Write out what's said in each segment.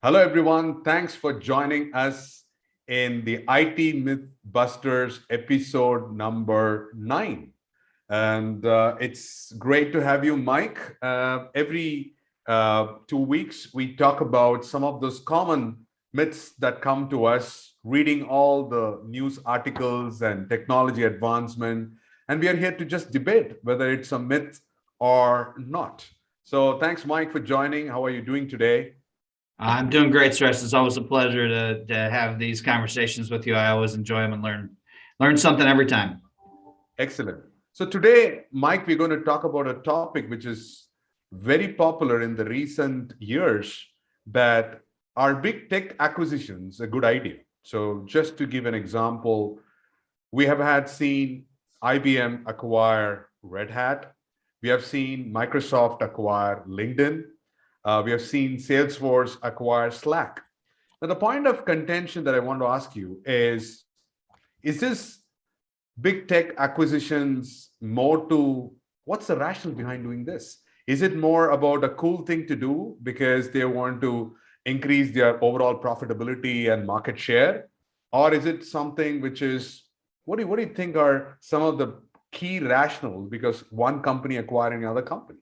Hello, everyone. Thanks for joining us in the IT Mythbusters episode number 9. And it's great to have you, Mike. Every 2 weeks, we talk about some of those common myths that come to us, reading all the news articles and technology advancement. And we are here to just debate whether it's a myth or not. So thanks, Mike, for joining. How are you doing today? I'm doing great, Suresh. It's always a pleasure to have these conversations with you. I always enjoy them and learn something every time. Excellent. So today, Mike, we're going to talk about a topic which is very popular in the recent years, that are big tech acquisitions a good idea? So just to give an example, we have had seen IBM acquire Red Hat. We have seen Microsoft acquire LinkedIn. We have seen Salesforce acquire Slack. Now, the point of contention that I want to ask you is this big tech acquisitions more to, what's the rationale behind doing this? Is it more about a cool thing to do because they want to increase their overall profitability and market share? Or is it something which is, what do you think are some of the key rationales because one company acquiring another company?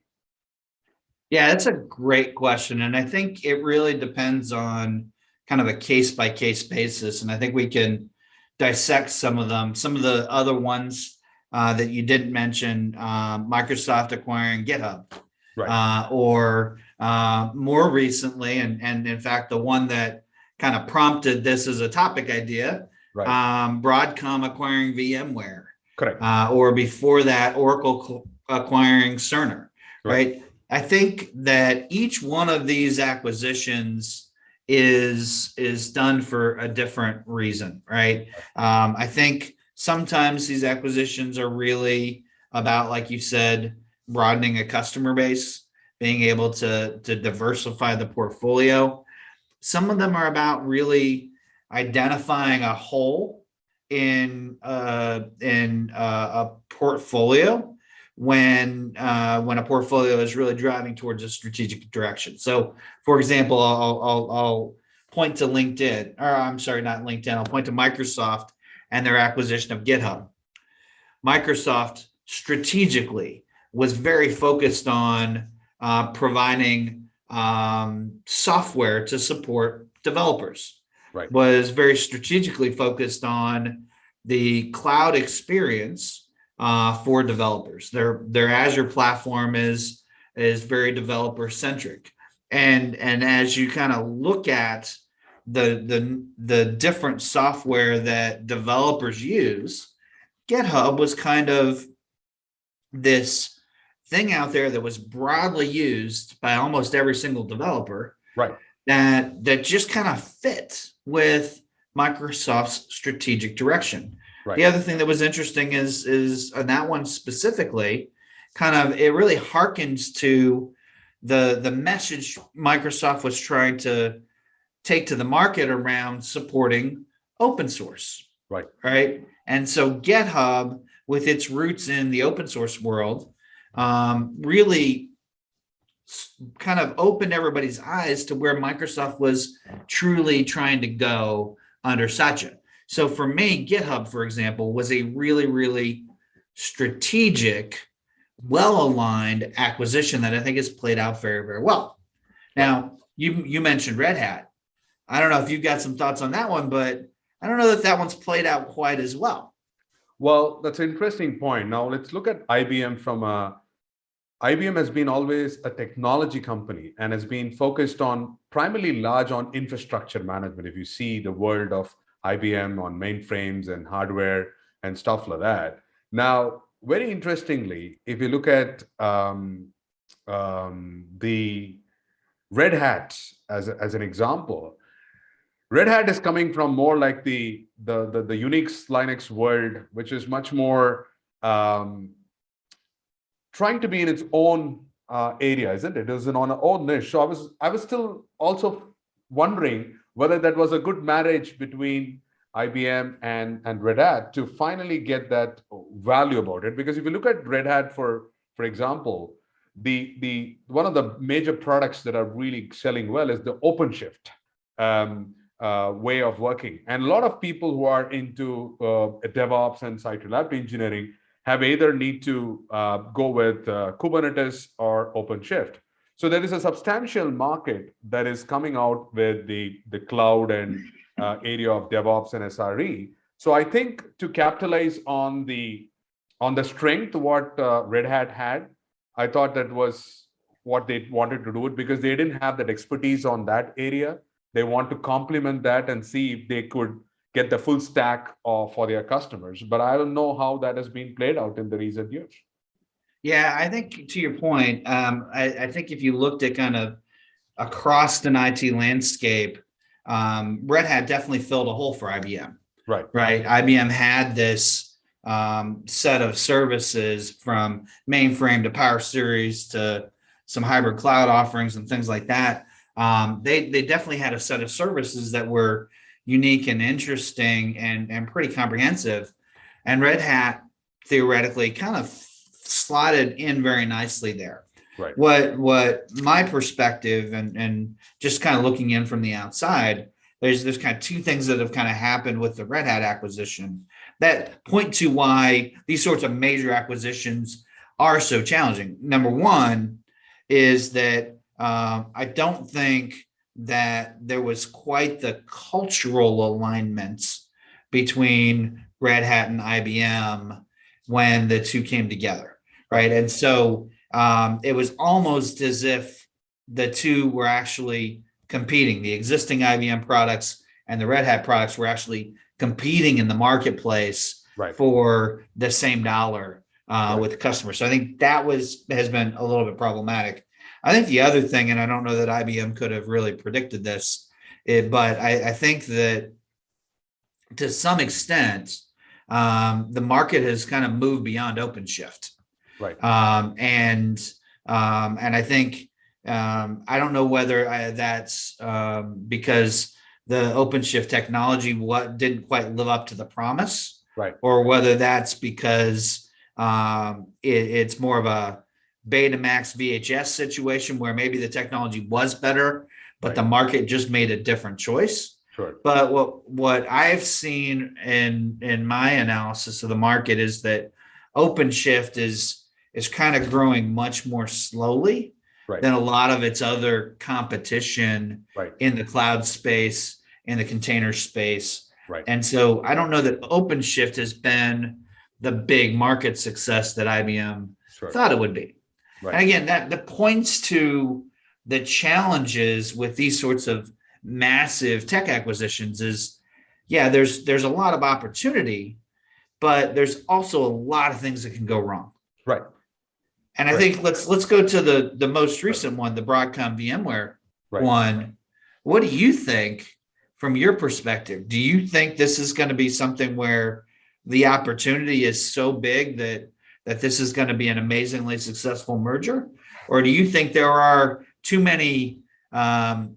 Yeah, that's a great question. And I think it really depends on kind of a case by case basis. And I think we can dissect some of them. Some of the other ones that you didn't mention, Microsoft acquiring GitHub, Right, or more recently, and in fact, the one that kind of prompted this as a topic idea, right, Broadcom acquiring VMware, correct, or before that, Oracle acquiring Cerner, right, right? I think that each one of these acquisitions is done for a different reason, right? I think sometimes these acquisitions are really about, like you said, broadening a customer base, being able to diversify the portfolio. Some of them are about really identifying a hole in a portfolio when a portfolio is really driving towards a strategic direction. So, for example, I'll point to LinkedIn, or I'm sorry, not LinkedIn. I'll point to Microsoft and their acquisition of GitHub. Microsoft strategically was very focused on providing software to support developers, right, was very strategically focused on the cloud experience for developers. Their Azure platform is very developer centric, and as you kind of look at the different software that developers use, GitHub was kind of this thing out there that was broadly used by almost every single developer right, that just kind of fit with Microsoft's strategic direction. right. The other thing that was interesting is on that one specifically, kind of it really harkens to the message Microsoft was trying to take to the market around supporting open source, Right. right? And so GitHub, with its roots in the open source world, really kind of opened everybody's eyes to where Microsoft was truly trying to go under Satya. So for me, GitHub, for example, was a really strategic, well-aligned acquisition that I think has played out very well. Right. Now, you mentioned Red Hat. I don't know if you've got some thoughts on that one, but I don't know that that one's played out quite as well. Well, that's an interesting point. Now let's look at IBM from a IBM has been always a technology company and has been focused on primarily large on infrastructure management. If you see the world of IBM on mainframes and hardware and stuff like that. Now, very interestingly, if you look at the Red Hat as an example, Red Hat is coming from more like the Unix Linux world, which is much more trying to be in its own area, isn't it? It was on its own niche. So I was still also wondering whether that was a good marriage between IBM and Red Hat to finally get that value about it. Because if you look at Red Hat, for example, the one of the major products that are really selling well is the OpenShift. way of working. And a lot of people who are into DevOps and site reliability engineering have either need to go with Kubernetes or OpenShift. So there is a substantial market that is coming out with the cloud and area of DevOps and SRE. So I think to capitalize on the strength what Red Hat had, I thought that was what they wanted to do it, because they didn't have that expertise on that area. They want to complement that and see if they could get the full stack for their customers. But I don't know how that has been played out in the recent years. Yeah, I think to your point, I think if you looked at kind of across an IT landscape, Red Hat definitely filled a hole for IBM. Right. IBM had this set of services from mainframe to Power Series to some hybrid cloud offerings and things like that. They definitely had a set of services that were unique and interesting and pretty comprehensive. And Red Hat theoretically kind of slotted in very nicely there. Right. What my perspective and just kind of looking in from the outside, there's kind of two things that have kind of happened with the Red Hat acquisition that point to why these sorts of major acquisitions are so challenging. Number one is that I don't think that there was quite the cultural alignments between Red Hat and IBM when the two came together, right? And so it was almost as if the two were actually competing. The existing IBM products and the Red Hat products were actually competing in the marketplace for the same dollar with customers. So I think that has been a little bit problematic. I think the other thing, and I don't know that IBM could have really predicted this, but I think that to some extent, the market has kind of moved beyond OpenShift. And I think I don't know whether that's because the OpenShift technology didn't quite live up to the promise, or whether that's because it's more of a Betamax VHS situation where maybe the technology was better, but the market just made a different choice. But what I've seen in my analysis of the market is that OpenShift is kind of growing much more slowly than a lot of its other competition in the cloud space, in the container space. And so I don't know that OpenShift has been the big market success that IBM thought it would be. And again, that points to the challenges with these sorts of massive tech acquisitions is, there's a lot of opportunity, but there's also a lot of things that can go wrong. And I think let's go to the most recent one, the Broadcom VMware one. What do you think from your perspective? Do you think this is going to be something where the opportunity is so big that this is going to be an amazingly successful merger? Or do you think there are too many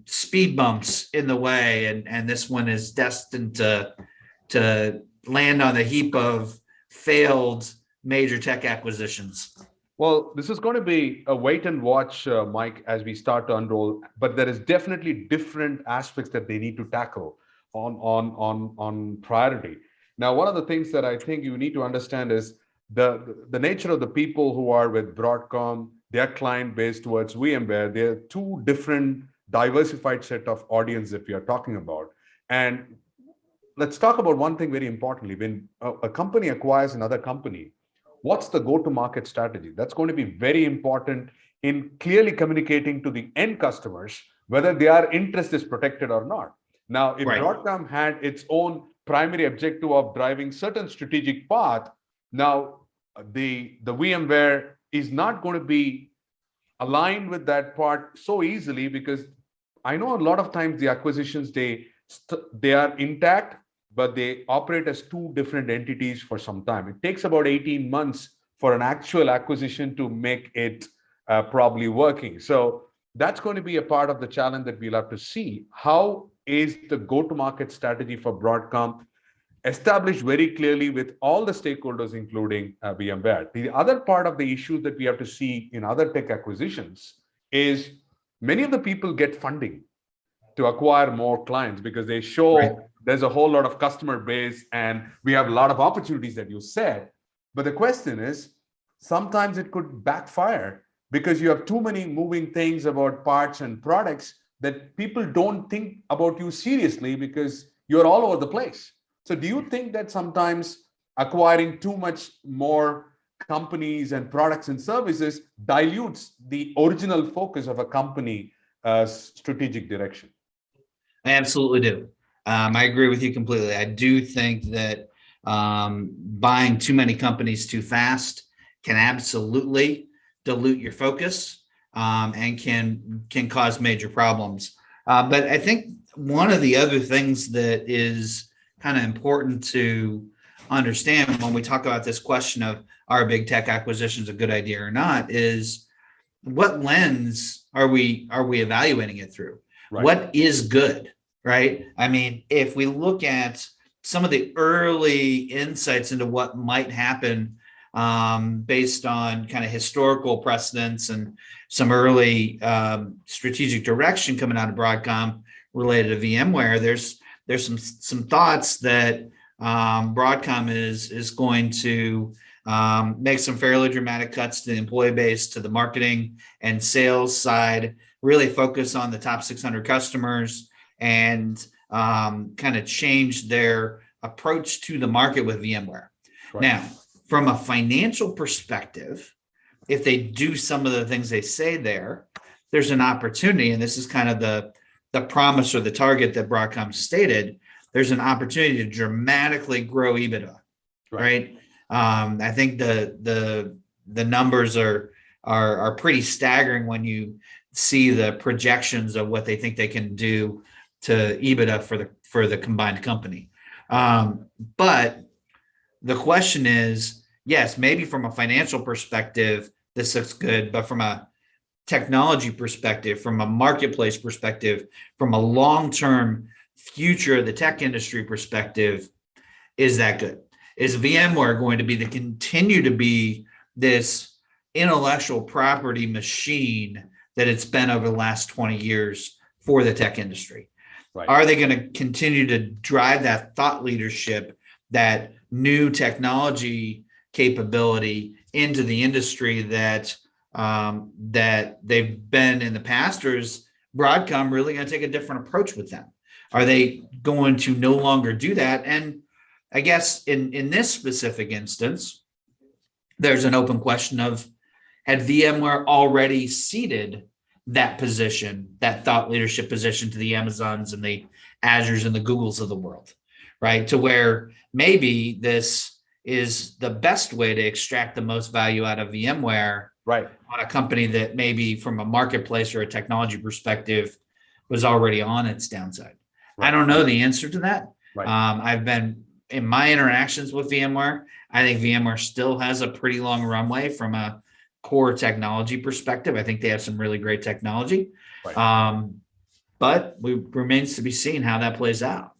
speed bumps in the way and this one is destined to land on the heap of failed major tech acquisitions? Well, this is going to be a wait and watch, Mike, as we start to unroll. But there is definitely different aspects that they need to tackle on priority. Now, one of the things that I think you need to understand is the nature of the people who are with Broadcom, their client base towards VMware. They're two different diversified set of audience that we are talking about. And let's talk about one thing very importantly. When a company acquires another company, what's the go-to-market strategy? That's going to be very important in clearly communicating to the end customers whether their interest is protected or not. Now, if Broadcom had its own primary objective of driving certain strategic path, now the VMware is not going to be aligned with that part so easily, because I know a lot of times the acquisitions, they are intact, but they operate as two different entities for some time. It takes about 18 months for an actual acquisition to make it probably working. So that's going to be a part of the challenge that we'll have to see. How is the go-to-market strategy for Broadcom established very clearly with all the stakeholders, including VMware? The other part of the issue that we have to see in other tech acquisitions is many of the people get funding. to acquire more clients because they show Right. there's a whole lot of customer base and we have a lot of opportunities that you said. But the question is, sometimes it could backfire because you have too many moving things about parts and products that people don't think about you seriously because you're all over the place. So do you think that sometimes acquiring too much more companies and products and services dilutes the original focus of a company strategic direction? I absolutely do. I agree with you completely. I do think that buying too many companies too fast can absolutely dilute your focus and can cause major problems. But I think one of the other things that is kind of important to understand when we talk about this question of are big tech acquisitions a good idea or not is what lens are we evaluating it through? Right. What is good, right? I mean, if we look at some of the early insights into what might happen based on kind of historical precedents and some early strategic direction coming out of Broadcom related to VMware, there's some thoughts that Broadcom is going to make some fairly dramatic cuts to the employee base, to the marketing and sales side, really focus on the top 600 customers and kind of change their approach to the market with VMware. Right. Now, from a financial perspective, if they do some of the things they say there's an opportunity, and this is kind of the promise or the target that Broadcom stated, there's an opportunity to dramatically grow EBITDA, right? I think the numbers are pretty staggering when you see the projections of what they think they can do to EBITDA for the combined company. But the question is, yes, maybe from a financial perspective, this looks good, but from a technology perspective, from a marketplace perspective, from a long-term future of the tech industry perspective, is that good? Is VMware going to continue to be this intellectual property machine that it's been over the last 20 years for the tech industry? Right. Are they going to continue to drive that thought leadership, that new technology capability into the industry that they've been in the past, or is Broadcom really going to take a different approach with them? Are they going to no longer do that? And I guess in this specific instance, there's an open question of, had VMware already ceded that position, that thought leadership position, to the Amazons and the Azures and the Googles of the world, right? To where maybe this is the best way to extract the most value out of VMware, right, on a company that maybe from a marketplace or a technology perspective was already on its downside. Right. I don't know the answer to that. Right. I've been in my interactions with VMware. I think VMware still has a pretty long runway from a core technology perspective. I think they have some really great technology. Right. But it remains to be seen how that plays out.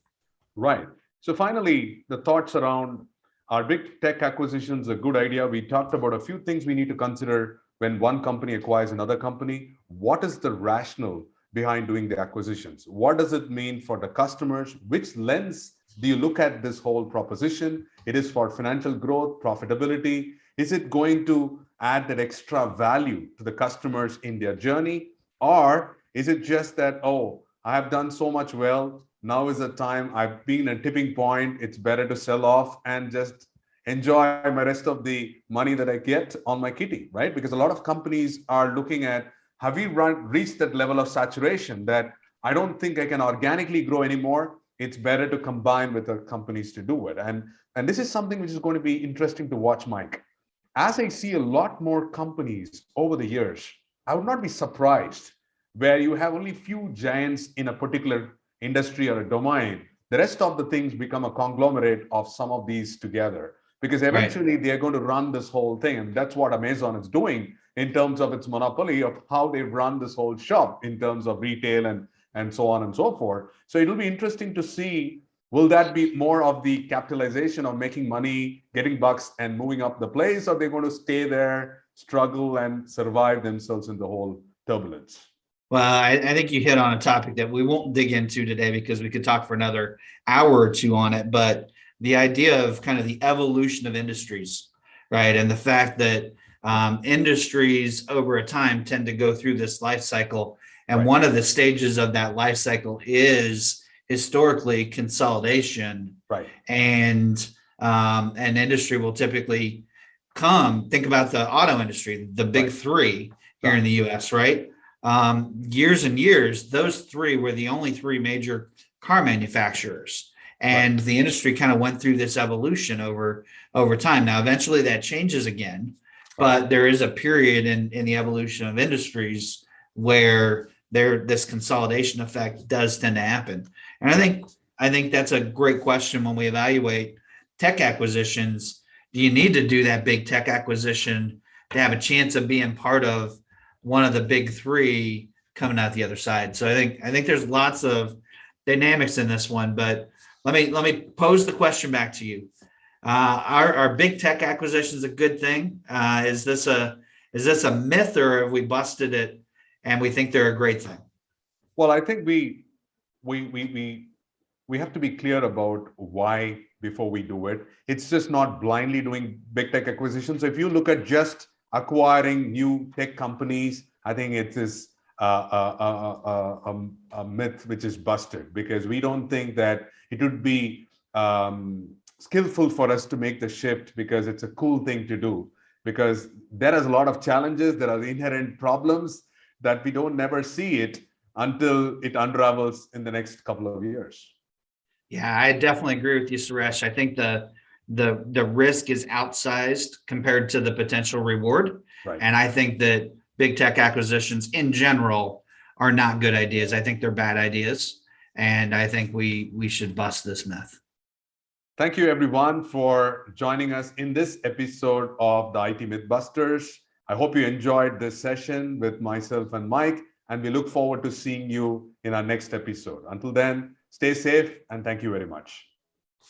Right. So finally, the thoughts around, are big tech acquisitions a good idea? We talked about a few things we need to consider when one company acquires another company. What is the rationale behind doing the acquisitions? What does it mean for the customers? Which lens do you look at this whole proposition? It is for financial growth, profitability. Is it going to add that extra value to the customers in their journey? Or is it just that, oh, I have done so much well, now is the time, I've been at a tipping point, it's better to sell off and just enjoy my rest of the money that I get on my kitty, right? Because a lot of companies are looking at, have we reached that level of saturation that I don't think I can organically grow anymore? It's better to combine with other companies to do it. And this is something which is going to be interesting to watch, Mike. As I see a lot more companies over the years, I would not be surprised where you have only few giants in a particular industry or a domain. The rest of the things become a conglomerate of some of these together, because eventually they're going to run this whole thing. And that's what Amazon is doing in terms of its monopoly of how they run this whole shop in terms of retail and so on and so forth. So it'll be interesting to see, will that be more of the capitalization of making money, getting bucks and moving up the place, or they're going to stay there, struggle and survive themselves in the whole turbulence? Well, I think you hit on a topic that we won't dig into today because we could talk for another hour or two on it. But the idea of kind of the evolution of industries, right? And the fact that industries over a time tend to go through this life cycle. And Right. one of the stages of that life cycle is historically consolidation. Right. And an industry will typically think about the auto industry, the big Right. three here Right. in the US, right? Years and years, those three were the only three major car manufacturers. And the industry kind of went through this evolution over time. Now, eventually that changes again, but there is a period in the evolution of industries where this consolidation effect does tend to happen. And I think that's a great question when we evaluate tech acquisitions. Do you need to do that big tech acquisition to have a chance of being part of one of the big three coming out the other side? So I think there's lots of dynamics in this one, but let me pose the question back to you. Are big tech acquisitions a good thing? Is this a myth, or have we busted it and we think they're a great thing? Well, I think we have to be clear about why before we do it. It's just not blindly doing big tech acquisitions. So if you look at just acquiring new tech companies, I think it is a myth which is busted, because we don't think that it would be skillful for us to make the shift because it's a cool thing to do, because there is a lot of challenges, there are inherent problems that we don't never see it until it unravels in the next couple of years. Yeah, I definitely agree with you, Suresh. I think the risk is outsized compared to the potential reward. Right. And I think that big tech acquisitions in general are not good ideas. I think they're bad ideas. And I think we should bust this myth. Thank you, everyone, for joining us in this episode of the IT Mythbusters. I hope you enjoyed this session with myself and Mike, and we look forward to seeing you in our next episode. Until then, stay safe, and thank you very much.